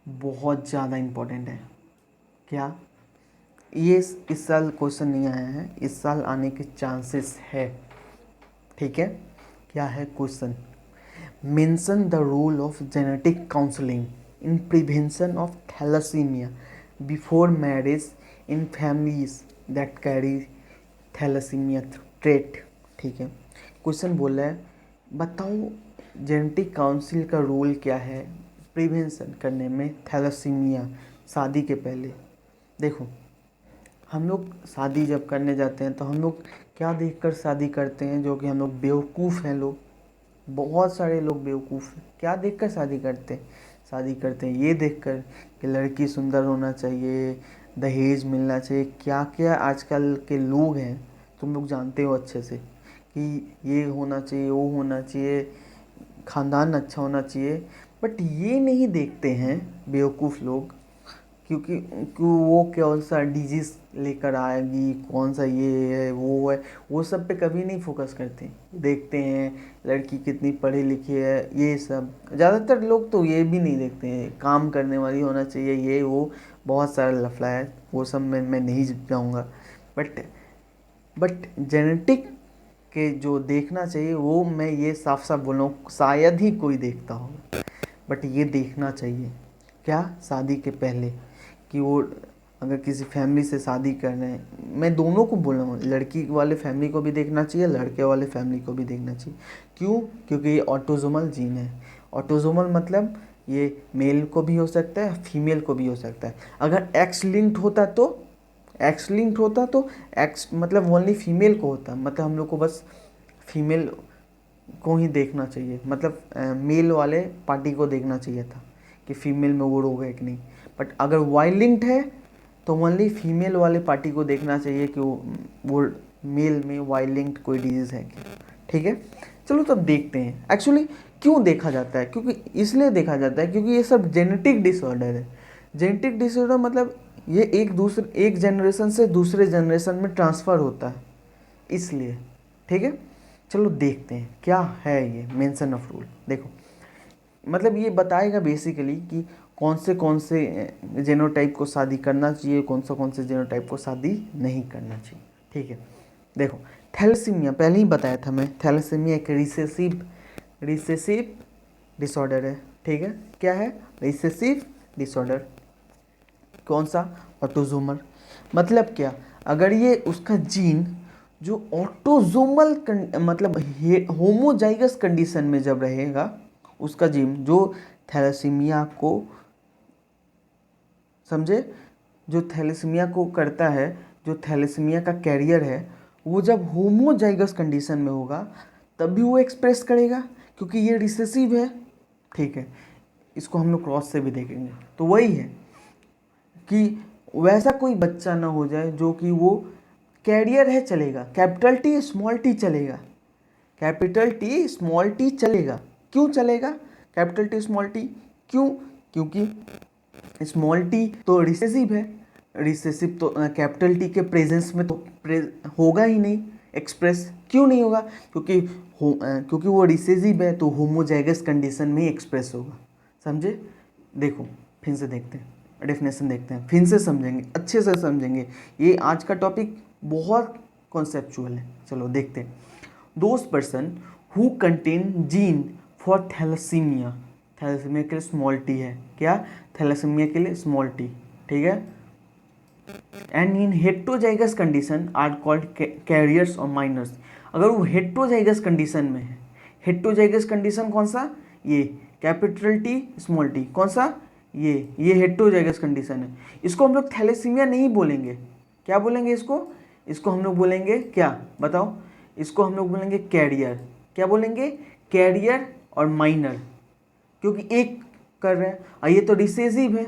बहुत ज़्यादा इम्पोर्टेंट है। क्या, ये इस साल क्वेश्चन नहीं आया है, इस साल आने के चांसेस है, ठीक है। क्या है question, mention the role of genetic counselling in prevention of thalassaemia before marriage in families that carry thalassaemia trait, ठीक है। क्वेश्चन बोला है, बताओ जेनेटिक काउंसिल का रोल क्या है प्रिवेंशन करने में थैलेसीमिया शादी के पहले। देखो हम लोग शादी जब करने जाते हैं तो हम लोग क्या देखकर शादी करते हैं, जो कि हम लोग बेवकूफ़ हैं लोग, बहुत सारे लोग बेवकूफ़ हैं। क्या देखकर शादी करते हैं, शादी करते हैं ये देखकर कि लड़की सुंदर होना चाहिए, दहेज मिलना चाहिए, क्या क्या आजकल के लोग हैं, तुम लोग जानते हो अच्छे से कि ये होना चाहिए वो होना चाहिए, ख़ानदान अच्छा होना चाहिए। बट ये नहीं देखते हैं बेवकूफ़ लोग, क्योंकि वो कौन सा डिजीज़ लेकर आएगी, कौन सा ये है वो है, वो सब पे कभी नहीं फोकस करते। देखते हैं लड़की कितनी पढ़ी लिखी है, ये सब ज़्यादातर लोग तो ये भी नहीं देखते हैं, काम करने वाली होना चाहिए, ये वो बहुत सारा लफड़ा है, वो सब मैं नहीं जाऊँगा। बट जेनेटिक के जो देखना चाहिए वो मैं ये साफ साफ बोल रहा हूँ, शायद ही कोई देखता होगा, बट ये देखना चाहिए। क्या, शादी के पहले, कि वो अगर किसी फैमिली से शादी कर रहे हैं, मैं दोनों को बोल रहा हूँ, लड़की वाले फैमिली को भी देखना चाहिए, लड़के वाले फैमिली को भी देखना चाहिए। क्यों, क्योंकि ये ऑटोजोमल जीन है। ऑटोजोमल मतलब ये मेल को भी हो सकता है, फीमेल को भी हो सकता है। अगर एक्स लिंक्ड होता तो एक्स मतलब ओनली फीमेल को होता, मतलब हम लोग को बस फीमेल को ही देखना चाहिए, मतलब मेल वाले पार्टी को देखना चाहिए था कि फीमेल में वो रोग है कि नहीं। बट अगर वाई लिंक्ड है तो ओनली फीमेल वाले पार्टी को देखना चाहिए कि वो मेल में वाई लिंक्ड कोई डिजीज़ है क्या, ठीक है। चलो तब देखते हैं एक्चुअली क्यों देखा जाता है, क्योंकि इसलिए देखा जाता है क्योंकि ये सब जेनेटिक डिसऑर्डर है। जेनेटिक डिसऑर्डर मतलब ये एक जनरेशन से दूसरे जनरेशन में ट्रांसफ़र होता है, इसलिए, ठीक है। चलो देखते हैं क्या है ये मेंशन ऑफ रूल। देखो मतलब ये बताएगा बेसिकली कि कौन से जेनोटाइप को शादी करना चाहिए, कौन से जेनोटाइप को शादी नहीं करना चाहिए, ठीक है। देखो थैलेसीमिया पहले ही बताया था मैं, थैलेसीमिया एक रिसेसिव डिसऑर्डर है, ठीक है। क्या है, रिसेसिव डिसऑर्डर, कौन सा, ऑटोजोमल। मतलब क्या, अगर ये उसका जीन जो ऑटोजोमल मतलब होमोजाइगस कंडीशन में जब रहेगा, उसका जीन जो थैलेसीमिया को, समझे, जो थैलेसीमिया को करता है, जो थैलेसीमिया का कैरियर है, वो जब होमोजाइगस कंडीशन में होगा तभी वो एक्सप्रेस करेगा, क्योंकि ये रिसेसिव है, ठीक है। इसको हम लोग क्रॉस से भी देखेंगे, तो वही है कि वैसा कोई बच्चा ना हो जाए जो कि वो कैरियर है चलेगा, कैपिटल टी स्मॉल टी चलेगा, कैपिटल टी स्मॉल टी चलेगा। क्यों चलेगा कैपिटल टी स्मॉल टी, क्यों, क्योंकि स्मॉल टी तो रिसेसिव है, रिसेसिव तो कैपिटल टी के प्रेजेंस में तो होगा ही नहीं एक्सप्रेस। क्यों नहीं होगा, क्योंकि वो रिसेसिव है तो होमोजाइगस कंडीशन में एक्सप्रेस होगा, समझे? देखो फिर से देखते हैं, डेफिनेशन देखते हैं, फिर से समझेंगे, अच्छे से समझेंगे। ये आज का टॉपिक बहुत कॉन्सेप्चुअल है। चलो देखते हैं। Those person who contain gene for thalassaemia, thalassaemia के लिए स्मॉल टी है क्या, थैलेसीमिया के लिए स्मॉल टी, ठीक है। And in heterozygous condition are called carriers और माइनर्स। अगर वो हेट्रोजाइगस कंडीशन में है, हेट्रोजाइगस कंडीशन कौन सा, ये कैपिटल टी स्मॉल टी, कौन सा, ये हेट्रोजाइगस कंडीशन है। इसको हम लोग थैलेसीमिया नहीं बोलेंगे, क्या बोलेंगे इसको, इसको हम लोग बोलेंगे क्या बताओ, इसको हम लोग बोलेंगे कैरियर। क्या बोलेंगे, कैरियर और माइनर, क्योंकि एक कर रहे हैं। और ये तो रिसेसिव है,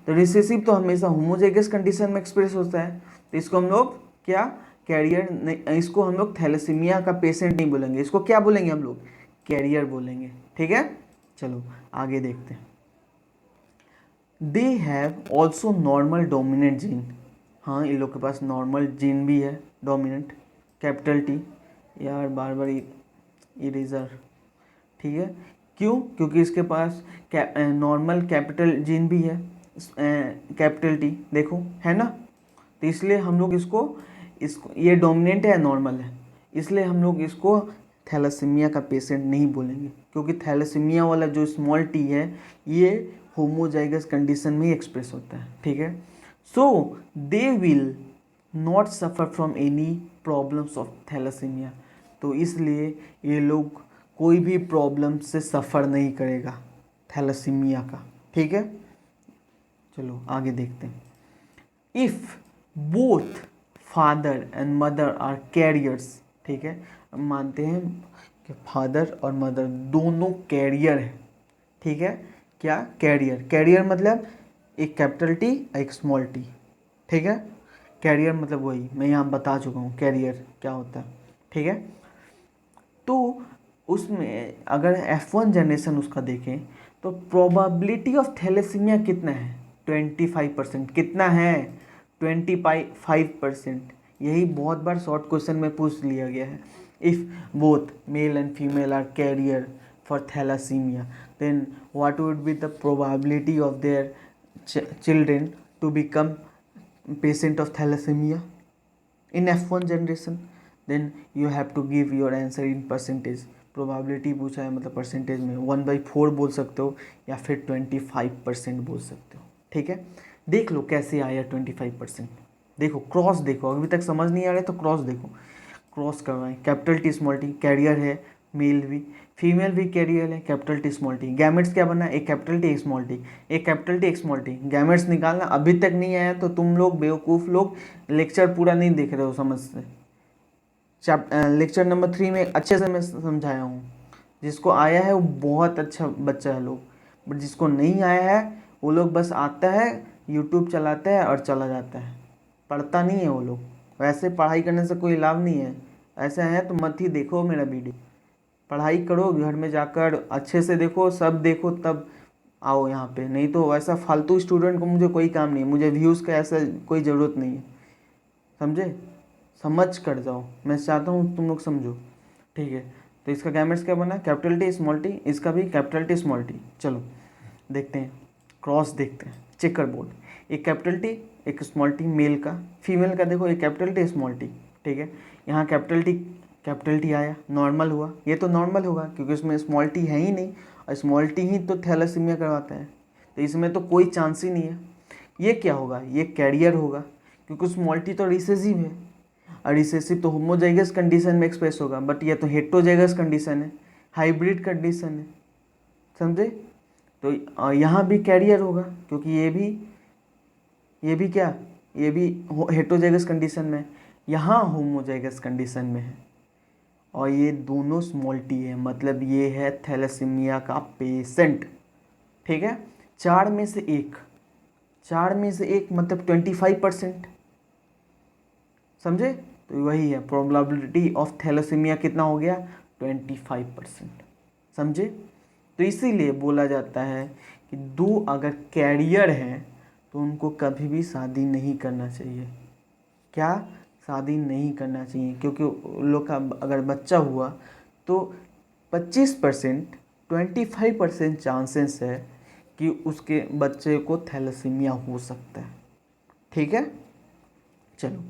तो रिसेसिव तो हमेशा होमोजाइगस कंडीशन में एक्सप्रेस होता है, तो इसको हम लोग क्या, कैरियर नहीं, इसको हम लोग थैलेसीमिया का पेशेंट नहीं बोलेंगे, इसको क्या बोलेंगे हम लोग, कैरियर बोलेंगे, ठीक है। चलो आगे देखते हैं। They have also normal dominant gene, हाँ इन लोग के पास नॉर्मल जीन भी है, डोमिनेंट, कैपिटल टी, यार बार बार इरेजर, ठीक है। क्यों, क्योंकि इसके पास नॉर्मल कैपिटल जीन भी है, कैपिटल टी देखो है ना, तो इसलिए हम लोग इसको ये डोमिनेंट है नॉर्मल है, इसलिए हम लोग इसको थैलेसीमिया का पेशेंट नहीं बोलेंगे, क्योंकि थैलेसीमिया वाला जो स्मॉल टी है ये होमोजाइगस कंडीशन में एक्सप्रेस होता है, ठीक है। So they will not suffer from any problems of thalassemia, तो इसलिए ये लोग कोई भी प्रॉब्लम से सफ़र नहीं करेगा थैलेसीमिया का, ठीक है। चलो आगे देखते हैं। If both father and mother are carriers, ठीक है, हम मानते हैं कि फादर और मदर दोनों कैरियर है, ठीक है। क्या कैरियर, कैरियर मतलब एक कैपिटल टी एक स्मॉल टी, ठीक है। कैरियर मतलब वही मैं यहाँ बता चुका हूँ कैरियर क्या होता है, ठीक है। तो उसमें अगर F1 जनरेशन उसका देखें तो प्रोबेबिलिटी ऑफ थैलेसीमिया कितना है, 25%, कितना है 25%। यही बहुत बार शॉर्ट क्वेश्चन में पूछ लिया गया है। If both male and female are carrier for thalassaemia then what would be the probability of their children to become patient of thalassaemia in F1 generation, then you have to give your answer in percentage. Probability पूछा है मतलब percentage में 1/4 बोल सकते हो या फिर 25% बोल सकते हो, ठीक है। देख लो कैसे आया 25%, देखो क्रॉस देखो, अभी तक समझ नहीं आ रहा है तो क्रॉस देखो, क्रॉस करवाएं, capital T small T, carrier है मेल भी, फीमेल भी कैरियर है, capital T small T. Gametes क्या बना, एक कैपिटल टी एक स्मॉल टी, एक कैपिटल टी एक स्मॉल टी। गैमेट्स निकालना अभी तक नहीं आया तो तुम लोग बेवकूफ़ लोग लेक्चर पूरा नहीं देख रहे हो समझ से। लेक्चर नंबर 3 में अच्छे से मैं समझाया हूँ, जिसको आया है वो बहुत अच्छा बच्चा है लोग, बट जिसको नहीं आया है वो लोग बस आता है यूट्यूब चलाता है और चला जाता है, पढ़ता नहीं है वो लोग। वैसे पढ़ाई करने से कोई लाभ नहीं है, ऐसा है तो मत ही देखो मेरा वीडियो, पढ़ाई करो घर में जाकर अच्छे से देखो, सब देखो तब आओ यहाँ पे, नहीं तो वैसा फालतू स्टूडेंट को मुझे कोई काम नहीं है, मुझे व्यूज़ का ऐसा कोई ज़रूरत नहीं है, समझे, समझ कर जाओ, मैं चाहता हूँ तुम लोग समझो, ठीक है। तो इसका गैमेट्स क्या बना, कैपिटल टी स्मॉल टी, इसका भी कैपिटल टी स्मॉल टी। चलो देखते हैं, क्रॉस देखते हैं, चेकर बोर्ड, एक कैपिटल टी एक स्मॉल टी मेल का, फीमेल का देखो एक कैपिटल टी स्मॉल टी, ठीक है। यहाँ कैपिटल टी आया, नॉर्मल हुआ, ये तो नॉर्मल होगा क्योंकि इसमें स्मॉल टी है ही नहीं, और स्मॉल टी ही तो थैलेसीमिया करवाता है, तो इसमें तो कोई चांस ही नहीं है। ये क्या होगा, ये कैरियर होगा क्योंकि स्मॉल टी तो रिसेसिव है, और रिसेसिव तो होमोजाइगस कंडीशन में एक्सप्रेस होगा, बट ये तो हेट्रोजाइगस कंडीशन है, हाइब्रिड कंडीशन है, समझे। तो यहाँ भी कैरियर होगा क्योंकि ये भी क्या, ये भी हेट्रोजाइगस कंडीशन में, यहाँ होमोजाइगस कंडीशन में है, और ये दोनों स्मॉल टी है, मतलब ये है थैलेसीमिया का पेशेंट, ठीक है। 4 में से एक मतलब 25%, समझे। तो वही है प्रोबेबिलिटी ऑफ थैलेसीमिया कितना हो गया 25%, समझे। तो इसीलिए बोला जाता है कि दो अगर कैरियर हैं तो उनको कभी भी शादी नहीं करना चाहिए, क्या, शादी नहीं करना चाहिए, क्योंकि उन लोग का अगर बच्चा हुआ तो 25% 25% चांसेस है कि उसके बच्चे को थैलेसीमिया हो सकता है। ठीक है, चलो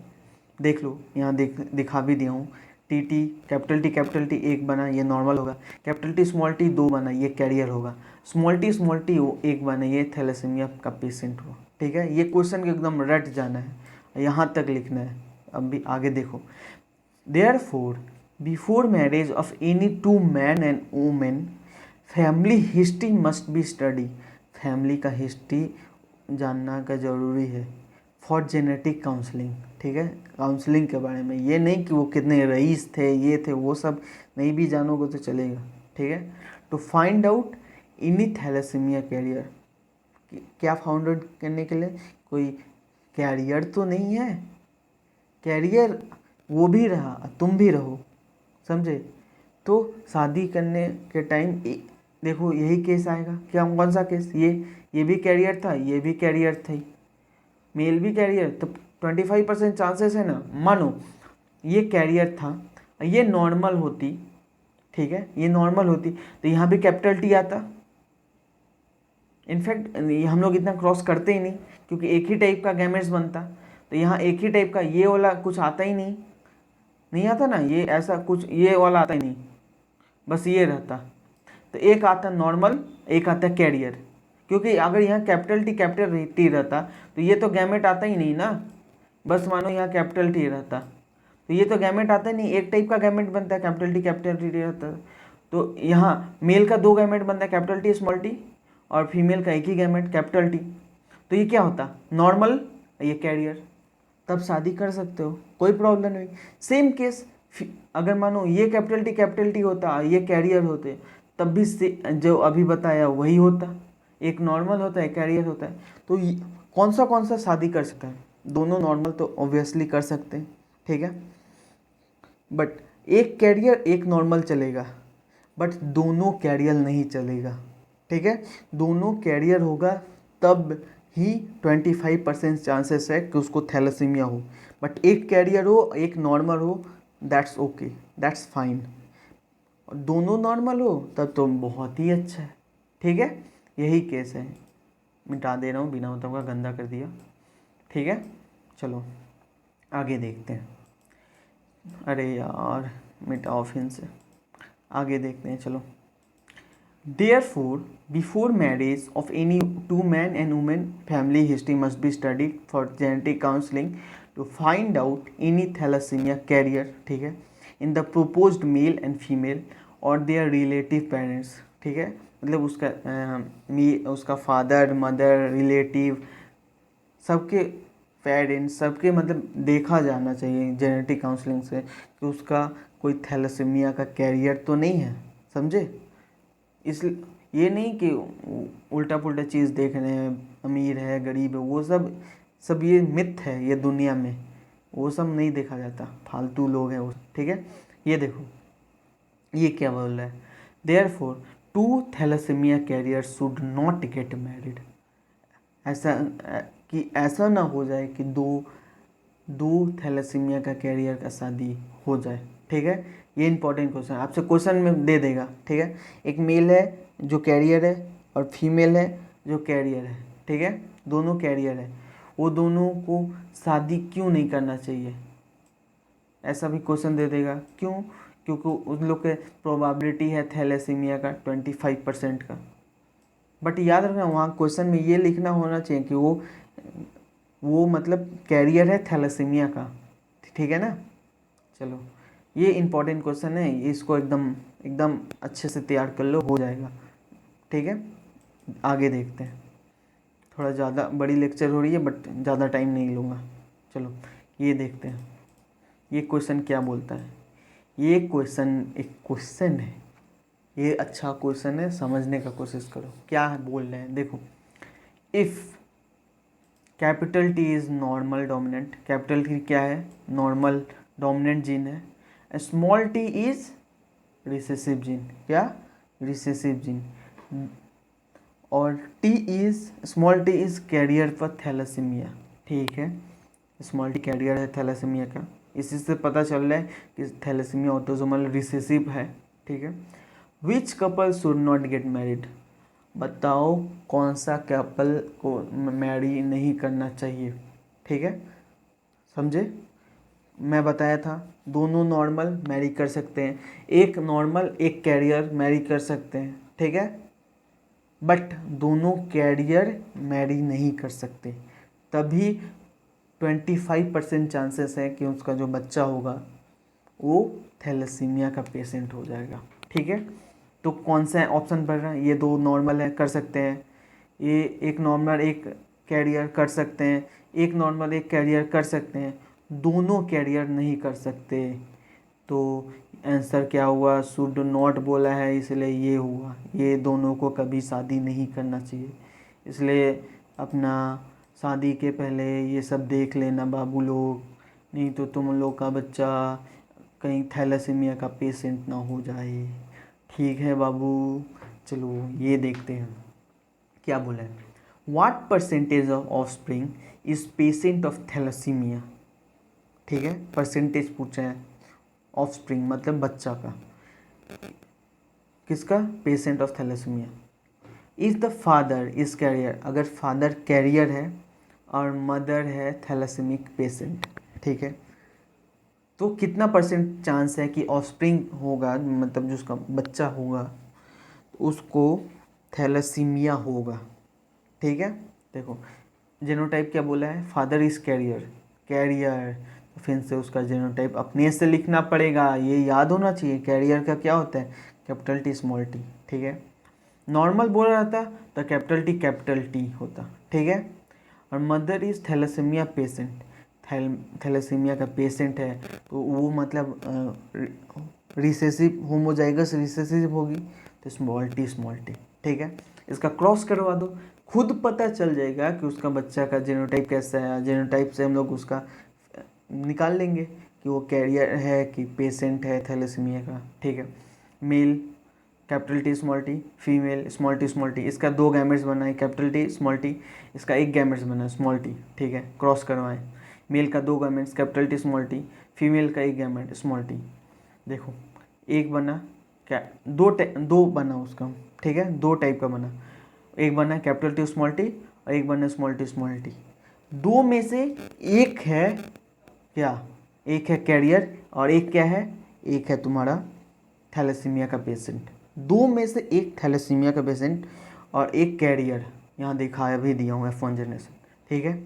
देख लो, यहाँ दिखा भी दिया हूँ। टी कैपिटल टी एक बना, ये नॉर्मल होगा। कैपिटल टी स्मॉल टी दो बना, ये कैरियर होगा। स्मॉल टी एक बना, ये थैलेसीमिया का पेशेंट हुआ। ठीक है, ये क्वेश्चन के एकदम रट जाना है, यहाँ तक लिखना है। अब भी आगे देखो, Therefore, before marriage of any two man and woman, family history must be studied. Family का हिस्ट्री जानना का ज़रूरी है फॉर जेनेटिक काउंसलिंग। ठीक है, काउंसलिंग के बारे में, ये नहीं कि वो कितने रईस थे, ये थे, वो सब नहीं भी जानोगे तो चलेगा। ठीक है, to find out any thalassaemia carrier, क्या फाउंड आउट करने के लिए, कोई कैरियर तो नहीं है, कैरियर वो भी रहा तुम भी रहो, समझे। तो शादी करने के टाइम देखो यही केस आएगा। क्या, कौन सा केस, ये भी कैरियर था, ये भी कैरियर थी, मेल भी कैरियर, तो 25% चांसेस है ना। मानो ये कैरियर था, ये नॉर्मल होती, ठीक है, ये नॉर्मल होती तो यहाँ भी कैपिटल टी आता। इनफैक्ट हम लोग इतना क्रॉस करते ही नहीं, क्योंकि एक ही टाइप का गैमेट्स बनता, तो यहाँ एक ही टाइप का, ये वाला कुछ आता ही नहीं आता ना, ये ऐसा कुछ ये वाला आता ही नहीं, बस ये रहता। तो एक आता नॉर्मल, एक आता कैरियर, क्योंकि अगर यहाँ कैपिटल टी रहता तो ये तो गैमेट आता ही नहीं ना। बस मानो यहाँ कैपिटल टी रहता तो ये तो गैमेट आता ही नहीं, एक टाइप का गैमेट बनता है, कैपिटल टी रहता। तो यहाँ मेल का दो गैमेट बनता है, कैपिटल टी स्मॉल टी, और फीमेल का एक ही गैमेट कैपिटल टी। तो ये क्या होता, नॉर्मल, ये कैरियर, तब शादी कर सकते हो, कोई प्रॉब्लम नहीं। सेम केस अगर मानो ये कैपिटल टी होता, ये कैरियर होते, तब भी जो अभी बताया वही होता, एक नॉर्मल होता है, कैरियर होता है। तो कौन सा शादी कर सकता है, दोनों नॉर्मल तो ऑब्वियसली कर सकते हैं। ठीक है, बट एक कैरियर एक नॉर्मल चलेगा, बट दोनों कैरियर नहीं चलेगा। ठीक है, दोनों कैरियर होगा तब ही 25% चांसेस है कि उसको थैलेसीमिया हो, बट एक कैरियर हो एक नॉर्मल हो, दैट्स ओके, दैट्स फाइन। दोनों नॉर्मल हो तब तो बहुत ही अच्छा है। ठीक है, यही केस है, मिटा दे रहा हूँ, बिना मतलब का गंदा कर दिया। ठीक है, चलो आगे देखते हैं। अरे यार मिटाओ फिर से, आगे देखते हैं, चलो। Therefore, before marriage of any two man and woman, family history must be studied for genetic counseling to find out any thalassemia carrier, ठीक है, in the proposed male and female or their relative parents। ठीक है, मतलब उसका father mother relative सबके parents सबके मतलब देखा जाना चाहिए जेनेटिक काउंसलिंग से कि उसका कोई थैलेसीमिया का कैरियर तो नहीं है, समझे। इसलिए ये नहीं कि उल्टा पुल्टा चीज़ देख रहे हैं, अमीर है गरीब है, वो सब ये मिथ है, ये दुनिया में वो सब नहीं देखा जाता, फालतू लोग हैं वो। ठीक है, ये देखो ये क्या बोल रहा है, therefore two thalassaemia carrier should not get married. ऐसा ना हो जाए कि दो थैलेसीमिया का कैरियर का शादी हो जाए। ठीक है, ये इंपॉर्टेंट क्वेश्चन आपसे क्वेश्चन में दे देगा। ठीक है, एक मेल है जो कैरियर है और फीमेल है जो कैरियर है। ठीक है, दोनों कैरियर है, वो दोनों को शादी क्यों नहीं करना चाहिए, ऐसा भी क्वेश्चन दे देगा। क्यों, क्योंकि उन लोग के प्रोबेबिलिटी है थैलेसीमिया का 25% का। बट याद रखना वहाँ क्वेश्चन में ये लिखना होना चाहिए कि वो मतलब कैरियर है थैलेसीमिया का। ठीक है ना, चलो ये इंपॉर्टेंट क्वेश्चन है, इसको एकदम अच्छे से तैयार कर लो, हो जाएगा। ठीक है, आगे देखते हैं। थोड़ा ज़्यादा बड़ी लेक्चर हो रही है बट ज़्यादा टाइम नहीं लूँगा। चलो ये देखते हैं, ये क्वेश्चन क्या बोलता है। ये क्वेश्चन एक क्वेश्चन है, ये अच्छा क्वेश्चन है, समझने का कोशिश करो क्या बोल रहे हैं। देखो, if capital T is normal dominant, capital T क्या है, नॉर्मल डोमिनेंट जीन है, small T is recessive gene, क्या, रिसेसिव जीन, और small T is carrier for thalassaemia. ठीक है, स्मॉल टी कैरियर है थैलेसीमिया का, इसी से पता चल रहा है कि थैलेसीमिया ऑटोसोमल रिसेसिव है। ठीक है, which couple should not get married, बताओ कौन सा कपल को मैरी नहीं करना चाहिए। ठीक है, समझे। मैं बताया था दोनों नॉर्मल मैरी कर सकते हैं, एक नॉर्मल एक कैरियर मैरी कर सकते हैं, ठीक है, बट दोनों कैरियर मैरी नहीं कर सकते। तभी 25% चांसेस है कि उसका जो बच्चा होगा वो थैलेसीमिया का पेशेंट हो जाएगा। ठीक है, तो कौन सा ऑप्शन पड़ रहा है, ये दो नॉर्मल है कर सकते हैं, ये एक नॉर्मल एक कैरियर कर सकते हैं, एक नॉर्मल एक कैरियर कर सकते हैं, दोनों कैरियर नहीं कर सकते। तो आंसर क्या हुआ, शुड नॉट बोला है इसलिए ये हुआ, ये दोनों को कभी शादी नहीं करना चाहिए। इसलिए अपना शादी के पहले ये सब देख लेना बाबू लोग, नहीं तो तुम लोग का बच्चा कहीं थैलेसीमिया का पेशेंट ना हो जाए। ठीक है बाबू, चलो ये देखते हैं क्या बोला है। What percentage of offspring is patient of thalassaemia. ठीक है, परसेंटेज पूछा है, ऑफस्प्रिंग मतलब बच्चा का, किसका, patient of thalassaemia. If the father is carrier, अगर फादर कैरियर है और मदर है थैलेसीमिक पेशेंट, ठीक है, तो कितना परसेंट चांस है कि ऑफस्प्रिंग होगा, मतलब जो उसका बच्चा होगा उसको थैलेसीमिया होगा। ठीक है, देखो जेनोटाइप क्या बोला है, फादर इज कैरियर, कैरियर, तो फिर से उसका जेनोटाइप अपने से लिखना पड़ेगा, ये याद होना चाहिए। कैरियर का क्या होता है, कैपिटल टी स्मॉल टी। ठीक है, नॉर्मल बोला रहता तो कैपिटल टी होता। ठीक है, और mother is thalassaemia patient, thalassaemia का पेशेंट है तो वो मतलब रिसेसिव होमोजाइगस रिसेसिव होगी तो स्मॉल टी। ठीक है, इसका क्रॉस करवा दो, खुद पता चल जाएगा कि उसका बच्चा का जीनोटाइप कैसा है। जीनोटाइप से हम लोग उसका निकाल लेंगे कि वो कैरियर है कि पेशेंट है थैलेसीमिया का। ठीक है, male capital T small T, female small T, इसका दो गैमेट्स बना है कैपिटल टी स्मॉल टी, इसका एक गैमेट्स बना है स्मॉल टी। ठीक है, क्रॉस करवाएं, मेल का दो gametes capital T small T, female का एक गैमेट स्मॉल टी। देखो एक बना क्या, दो बना उसका। ठीक है, दो टाइप का बना, एक बना कैपिटल टी स्मॉल टी और एक बना स्मॉल टी। दो में से एक है क्या, एक है कैरियर और एक क्या है, एक है तुम्हारा थैलेसीमिया का पेशेंट। दो में से एक थैलेसीमिया का पेशेंट और एक कैरियर, यहाँ दिखाया भी दिया हूँ F1 जनरेशन। ठीक है,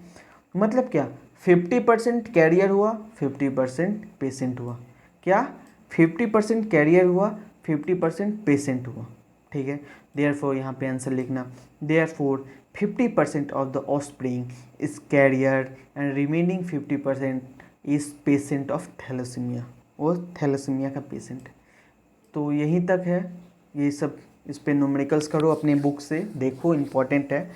मतलब क्या, 50% कैरियर हुआ 50% पेशेंट हुआ, क्या 50% कैरियर हुआ 50% पेशेंट हुआ। ठीक है, देयरफॉर यहाँ पे आंसर लिखना, therefore 50% of the offspring is carrier and remaining 50% is patient of thalassaemia, वो थैलेसीमिया का पेशेंट। तो यहीं तक है, ये सब इस पे न्यूमेरिकल्स करो अपने बुक से, देखो इम्पॉर्टेंट है।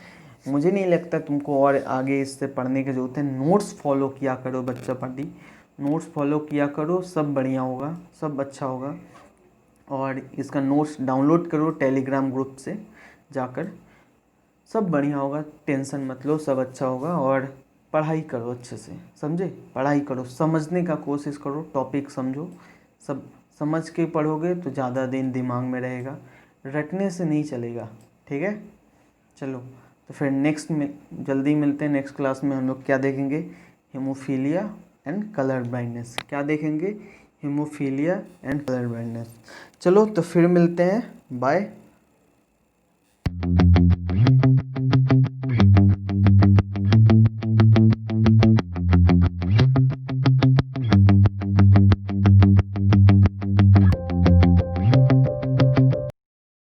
मुझे नहीं लगता तुमको और आगे इससे पढ़ने की ज़रूरत है। नोट्स फॉलो किया करो बच्चा पार्टी, नोट्स फॉलो किया करो, सब बढ़िया होगा, सब अच्छा होगा। और इसका नोट्स डाउनलोड करो टेलीग्राम ग्रुप से जाकर, सब बढ़िया होगा, टेंशन मत लो, सब अच्छा होगा। और पढ़ाई करो अच्छे से, समझे, पढ़ाई करो, समझने का कोशिश करो, टॉपिक समझो, सब समझ के पढ़ोगे तो ज़्यादा दिन दिमाग में रहेगा, रटने से नहीं चलेगा। ठीक है, चलो तो फिर नेक्स्ट में जल्दी मिलते हैं। नेक्स्ट क्लास में हम लोग क्या देखेंगे, हीमोफीलिया एंड कलर ब्लाइंडनेस। क्या देखेंगे, हीमोफीलिया एंड कलर ब्लाइंडनेस। चलो तो फिर मिलते हैं, बाय।